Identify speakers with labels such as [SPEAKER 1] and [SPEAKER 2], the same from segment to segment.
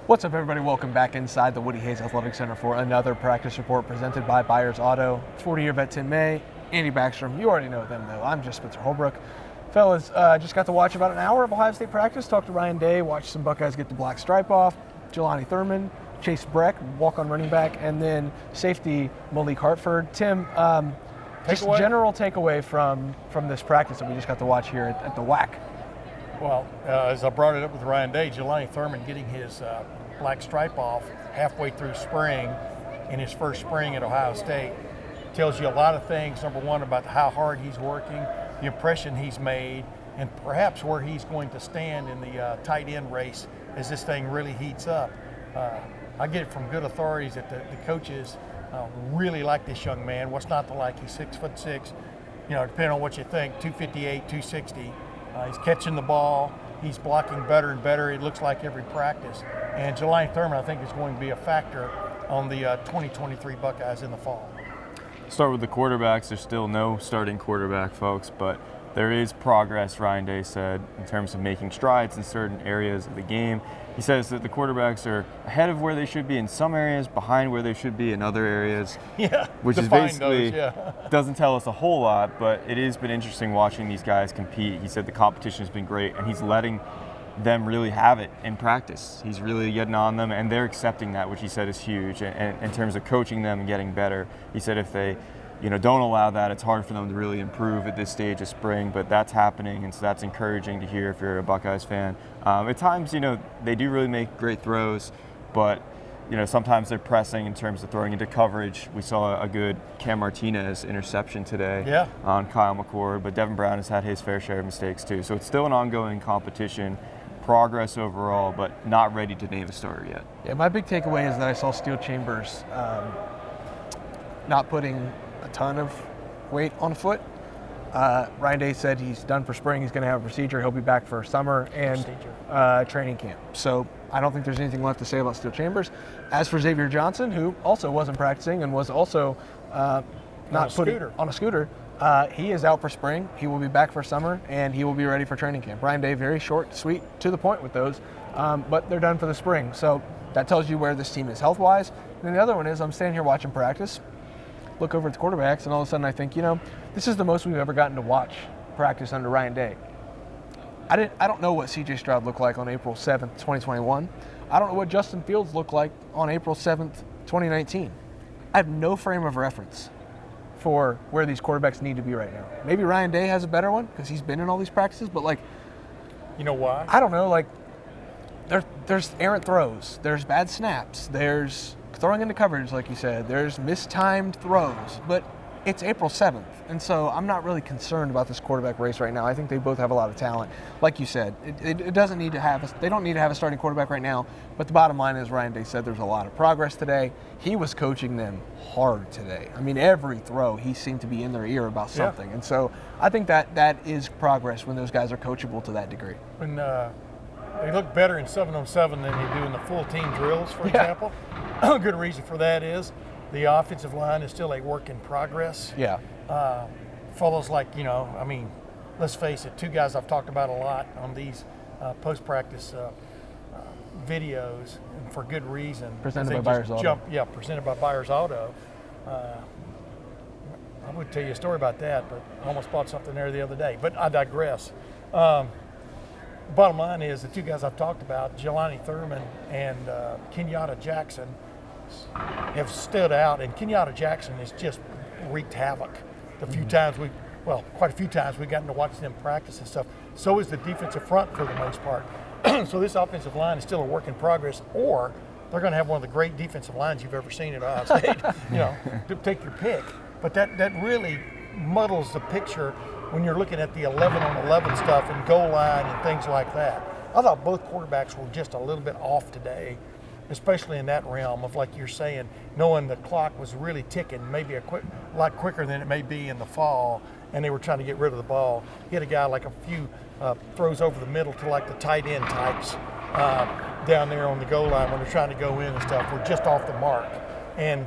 [SPEAKER 1] What's up, everybody? Welcome back inside the Woody Hayes Athletic Center for another practice report presented by Byers Auto. 40-year vet Tim May, Andy Backstrom. You already know them, though. I'm just Spencer Holbrook. Fellas, just got to watch about an hour of Ohio State practice, talked to Ryan Day, watched some Buckeyes get the black stripe off, Jelani Thurman, Chase Breck, walk-on running back, and then safety Malik Hartford. Tim, just general takeaway from this practice that we just got to watch here at the WAC.
[SPEAKER 2] Well, as I brought it up with Ryan Day, Jelani Thurman getting his black stripe off halfway through spring in his first spring at Ohio State tells you a lot of things. Number one, about how hard he's working, the impression he's made, and perhaps where he's going to stand in the tight end race as this thing really heats up. I get it from good authorities that the coaches really like this young man. What's not to like? He's 6'6", depending on what you think, 258, 260. He's catching the ball. He's blocking better and better, it looks like, every practice. And Jelani Thurman, I think, is going to be a factor on the 2023 Buckeyes in the fall.
[SPEAKER 3] Start with the quarterbacks. There's still no starting quarterback, folks, but there is progress, Ryan Day said, in terms of making strides in certain areas of the game. He says that the quarterbacks are ahead of where they should be in some areas, behind where they should be in other areas.
[SPEAKER 2] Yeah,
[SPEAKER 3] which is basically doesn't tell us a whole lot, but it has been interesting watching these guys compete. He said the competition has been great, and he's letting them really have it in practice. He's really getting on them, and they're accepting that, which he said is huge. And in terms of coaching them and getting better, he said if they don't allow that, it's hard for them to really improve at this stage of spring, but that's happening, and so that's encouraging to hear if you're a Buckeyes fan. At times, they do really make great throws, but, sometimes they're pressing in terms of throwing into coverage. We saw a good Cam Martinez interception today on Kyle McCord, but Devin Brown has had his fair share of mistakes too. So it's still an ongoing competition, progress overall, but not ready to name a starter yet.
[SPEAKER 1] Yeah, my big takeaway is that I saw Steel Chambers not putting a ton of weight on a foot. Ryan Day said he's done for spring. He's going to have a procedure. He'll be back for summer and training camp. So I don't think there's anything left to say about Steel Chambers. As for Xavier Johnson, who also wasn't practicing and was also not putting on a scooter, he is out for spring. He will be back for summer, and he will be ready for training camp. Ryan Day, very short, sweet, to the point with those, but they're done for the spring. So that tells you where this team is health-wise. And then the other one is I'm standing here watching practice, look over at the quarterbacks, and all of a sudden I think, this is the most we've ever gotten to watch practice under Ryan Day. I don't know what C.J. Stroud looked like on April 7th, 2021. I don't know what Justin Fields looked like on April 7th, 2019. I have no frame of reference for where these quarterbacks need to be right now. Maybe Ryan Day has a better one because he's been in all these practices, but
[SPEAKER 2] you know why?
[SPEAKER 1] I don't know. There's errant throws, there's bad snaps, there's throwing into coverage, like you said, there's mistimed throws, but it's April 7th, and so I'm not really concerned about this quarterback race right now. I think they both have a lot of talent. Like you said, it doesn't need to have they don't need to have a starting quarterback right now, but the bottom line is Ryan Day said there's a lot of progress today. He was coaching them hard today. I mean, every throw, he seemed to be in their ear about something, and so I think that is progress when those guys are coachable to that degree.
[SPEAKER 2] When they look better in 7-on-7 than they do in the full team drills, for example. A good reason for that is the offensive line is still a work in progress.
[SPEAKER 1] Yeah.
[SPEAKER 2] Fellows like, let's face it, two guys I've talked about a lot on these post-practice videos, and for good reason.
[SPEAKER 1] Presented by Byers Auto.
[SPEAKER 2] Presented by Byers Auto. I would tell you a story about that, but I almost bought something there the other day. But I digress. Bottom line is the two guys I've talked about, Jelani Thurman and Kenyatta Jackson, have stood out, and Kenyatta Jackson has just wreaked havoc. Quite a few times we've gotten to watch them practice and stuff. So is the defensive front for the most part. So this offensive line is still a work in progress, or they're going to have one of the great defensive lines you've ever seen at Ohio State. Take your pick. But that really muddles the picture when you're looking at the 11-on-11 stuff and goal line and things like that. I thought both quarterbacks were just a little bit off today, especially in that realm of, like you're saying, knowing the clock was really ticking, maybe a lot quicker than it may be in the fall, and they were trying to get rid of the ball. Hit a guy like a few throws over the middle to like the tight end types down there on the goal line when they're trying to go in and stuff were just off the mark. And,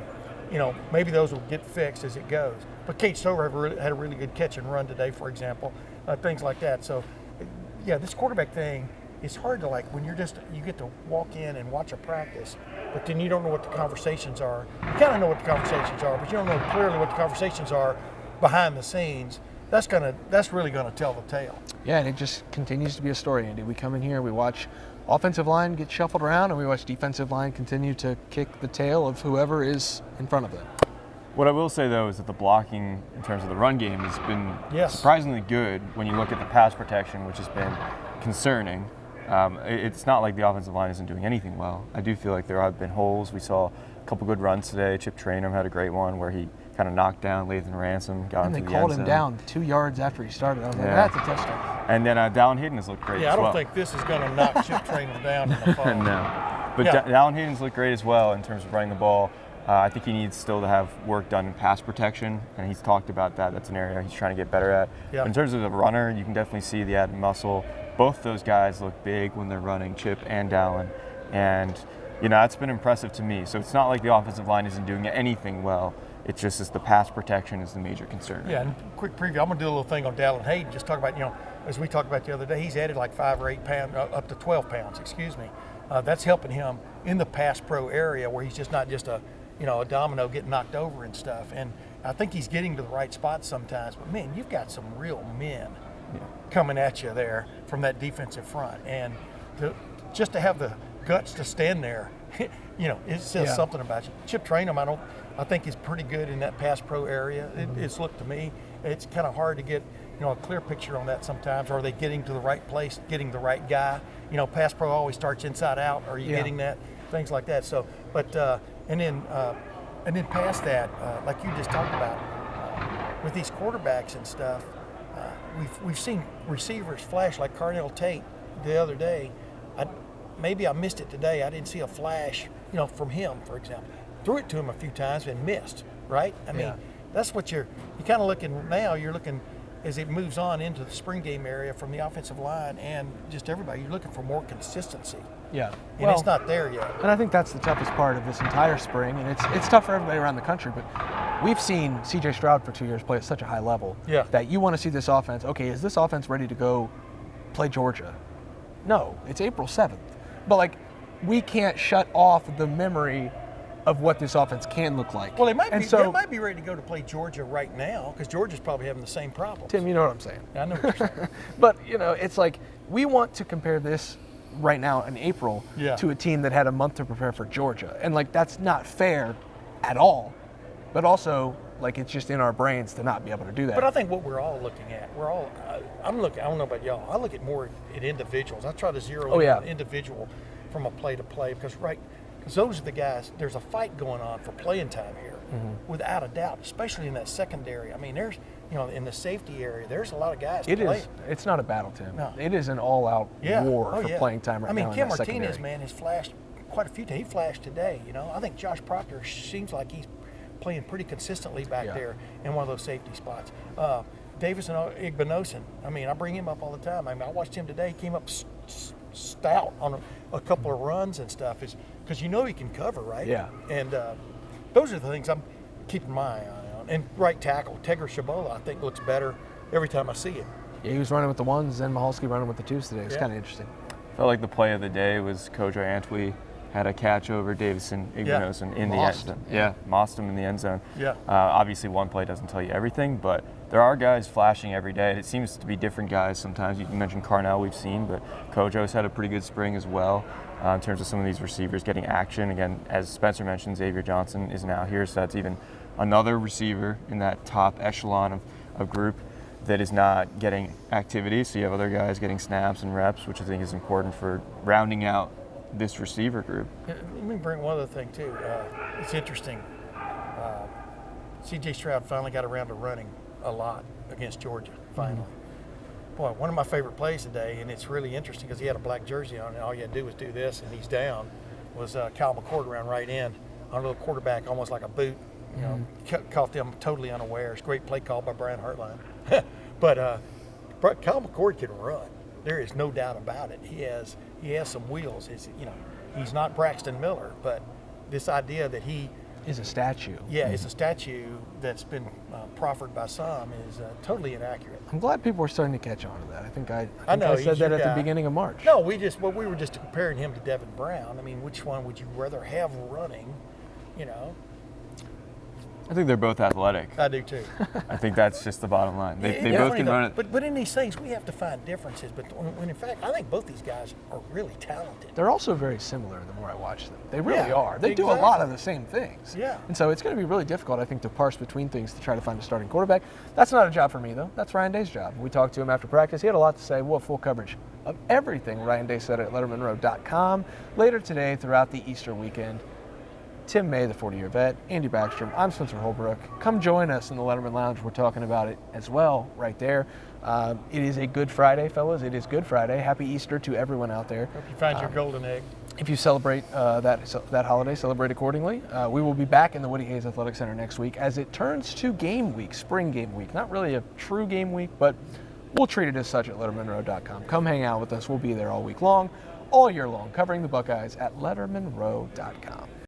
[SPEAKER 2] maybe those will get fixed as it goes. But Kate Stover had a really good catch and run today, for example, things like that. So, this quarterback thing it's hard to, like, when you get to walk in and watch a practice, but then you don't know what the conversations are. You kind of know what the conversations are, but you don't know clearly what the conversations are behind the scenes. That's really gonna tell the tale.
[SPEAKER 1] Yeah, and it just continues to be a story, Andy. We come in here, we watch offensive line get shuffled around, and we watch defensive line continue to kick the tail of whoever is in front of them.
[SPEAKER 3] What I will say, though, is that the blocking in terms of the run game has been surprisingly good when you look at the pass protection, which has been concerning. It's not like the offensive line isn't doing anything well. I do feel like there have been holes. We saw a couple good runs today. Chip Traynham had a great one where he kind of knocked down Lathan Ransom, got into the end zone.
[SPEAKER 1] And they called him down 2 yards after he started. I was like, that's a touchdown.
[SPEAKER 3] And then Dallin Hayden has looked great as well.
[SPEAKER 2] Yeah, I don't think this is going to knock Chip Traynham down in the fall.
[SPEAKER 3] No. But Dallin Hayden's looked great as well in terms of running the ball. I think he needs still to have work done in pass protection, and he's talked about that. That's an area he's trying to get better at.
[SPEAKER 2] Yeah.
[SPEAKER 3] But in terms of the runner, you can definitely see the added muscle. Both those guys look big when they're running, Chip and Dallin. And, that's been impressive to me. So it's not like the offensive line isn't doing anything well. It's just as the pass protection is the major concern.
[SPEAKER 2] Yeah, and quick preview. I'm going to do a little thing on Dallin Hayden. Just talk about, as we talked about the other day, he's added like 5 or 8 pounds, up to 12 pounds, excuse me. That's helping him in the pass pro area where he's just not just a domino getting knocked over and stuff. And I think he's getting to the right spot sometimes. But, man, you've got some real men coming at you there from that defensive front. And just to have the guts to stand there, it says something about you. Chip Traynham, I think he's pretty good in that pass pro area. It's looked to me. It's kind of hard to get, a clear picture on that sometimes. Are they getting to the right place, getting the right guy? Pass pro always starts inside out. Are you getting that? Things like that. So, but and then past that, like you just talked about, with these quarterbacks and stuff, we've seen receivers flash like Carnell Tate the other day. Maybe I missed it today. I didn't see a flash, from him, for example. Threw it to him a few times and missed, right? I mean, that's what you're kind of looking now. You're looking as it moves on into the spring game area from the offensive line and just everybody. You're looking for more consistency.
[SPEAKER 1] Yeah.
[SPEAKER 2] And it's not there yet.
[SPEAKER 1] And I think that's the toughest part of this entire spring. And it's tough for everybody around the country, but we've seen C.J. Stroud for 2 years play at such a high level that you want to see this offense. Okay, is this offense ready to go play Georgia? No, it's April 7th. But, we can't shut off the memory of what this offense can look like.
[SPEAKER 2] Well, they might be ready to go to play Georgia right now because Georgia's probably having the same problem.
[SPEAKER 1] Tim, you know what I'm saying.
[SPEAKER 2] I know what you're saying.
[SPEAKER 1] But, it's like we want to compare this right now in April to a team that had a month to prepare for Georgia. And, that's not fair at all. But also, it's just in our brains to not be able to do that.
[SPEAKER 2] But I think what we're all looking at, I don't know about y'all, I look at more at individuals. I try to zero in on individual from a play to play because those are the guys, there's a fight going on for playing time here, without a doubt, especially in that secondary. I mean, there's, in the safety area, there's a lot of guys playing.
[SPEAKER 1] It's not a battle, Tim.
[SPEAKER 2] No.
[SPEAKER 1] It is an all-out war for playing time right now.
[SPEAKER 2] I mean, Kim
[SPEAKER 1] Martinez,
[SPEAKER 2] secondary. Man, has flashed quite a few times. He flashed today, I think Josh Proctor seems like he's playing pretty consistently back there in one of those safety spots. Davis and Igbinosun, I bring him up all the time. I watched him today. He came up stout on a couple of runs and stuff. Because he can cover, right?
[SPEAKER 1] Yeah.
[SPEAKER 2] And those are the things I'm keeping my eye on. And right tackle, Tegra Shabola, I think looks better every time I see him.
[SPEAKER 1] Yeah, he was running with the ones, and Mahalski running with the twos today. It's kind of interesting.
[SPEAKER 3] Felt like the play of the day was Kojo Antwi had a catch over Davison Igbinosun in the end zone. Mossed him in the end zone. Obviously, one play doesn't tell you everything, but there are guys flashing every day. It seems to be different guys sometimes. You mentioned Carnell we've seen, but Kojo's had a pretty good spring as well in terms of some of these receivers getting action. Again, as Spencer mentioned, Xavier Johnson is now here, so that's even another receiver in that top echelon of group that is not getting activity. So you have other guys getting snaps and reps, which I think is important for rounding out this receiver group.
[SPEAKER 2] Let me bring one other thing too. It's interesting. C.J. Stroud finally got around to running a lot against Georgia. Finally, boy, one of my favorite plays today, and it's really interesting because he had a black jersey on, and all you had to do was do this, and he's down. Was Kyle McCord around right end on a little quarterback, almost like a boot. Caught them totally unawares. Great play call by Brian Hartline. But Kyle McCord can run. There is no doubt about it. He has some wheels. He's not Braxton Miller, but this idea that he
[SPEAKER 1] is a statue.
[SPEAKER 2] Yeah, it's a statue that's been proffered by some is totally inaccurate.
[SPEAKER 1] I'm glad people are starting to catch on to that. I think I
[SPEAKER 2] know,
[SPEAKER 1] said
[SPEAKER 2] he's
[SPEAKER 1] that
[SPEAKER 2] your
[SPEAKER 1] at
[SPEAKER 2] guy.
[SPEAKER 1] the beginning of March.
[SPEAKER 2] No, we were just comparing him to Devin Brown. I mean, which one would you rather have running? You know,
[SPEAKER 3] I think they're both athletic.
[SPEAKER 2] I do too.
[SPEAKER 3] I think that's just the bottom line. They
[SPEAKER 2] It's
[SPEAKER 3] both
[SPEAKER 2] funny
[SPEAKER 3] can
[SPEAKER 2] though,
[SPEAKER 3] run it.
[SPEAKER 2] But in these things, we have to find differences. But when in fact, I think both these guys are really talented.
[SPEAKER 1] They're also very similar the more I watch them. They really
[SPEAKER 2] Yeah,
[SPEAKER 1] are. They do a lot
[SPEAKER 2] exactly.
[SPEAKER 1] of the same things.
[SPEAKER 2] Yeah.
[SPEAKER 1] And so it's going to be really difficult, I think, to parse between things to try to find a starting quarterback. That's not a job for me, though. That's Ryan Day's job. We talked to him after practice. He had a lot to say. We'll have full coverage of everything Ryan Day said at lettermenrow.com later today throughout the Easter weekend. Tim May, the 40-year vet, Andy Backstrom, I'm Spencer Holbrook. Come join us in the Letterman Lounge. We're talking about it as well right there. It is a Good Friday, fellas. It is Good Friday. Happy Easter to everyone out there.
[SPEAKER 2] Hope you find your golden egg.
[SPEAKER 1] If you celebrate that holiday, celebrate accordingly. We will be back in the Woody Hayes Athletic Center next week as it turns to game week, spring game week. Not really a true game week, but we'll treat it as such at lettermenrow.com. Come hang out with us. We'll be there all week long, all year long, covering the Buckeyes at lettermenrow.com.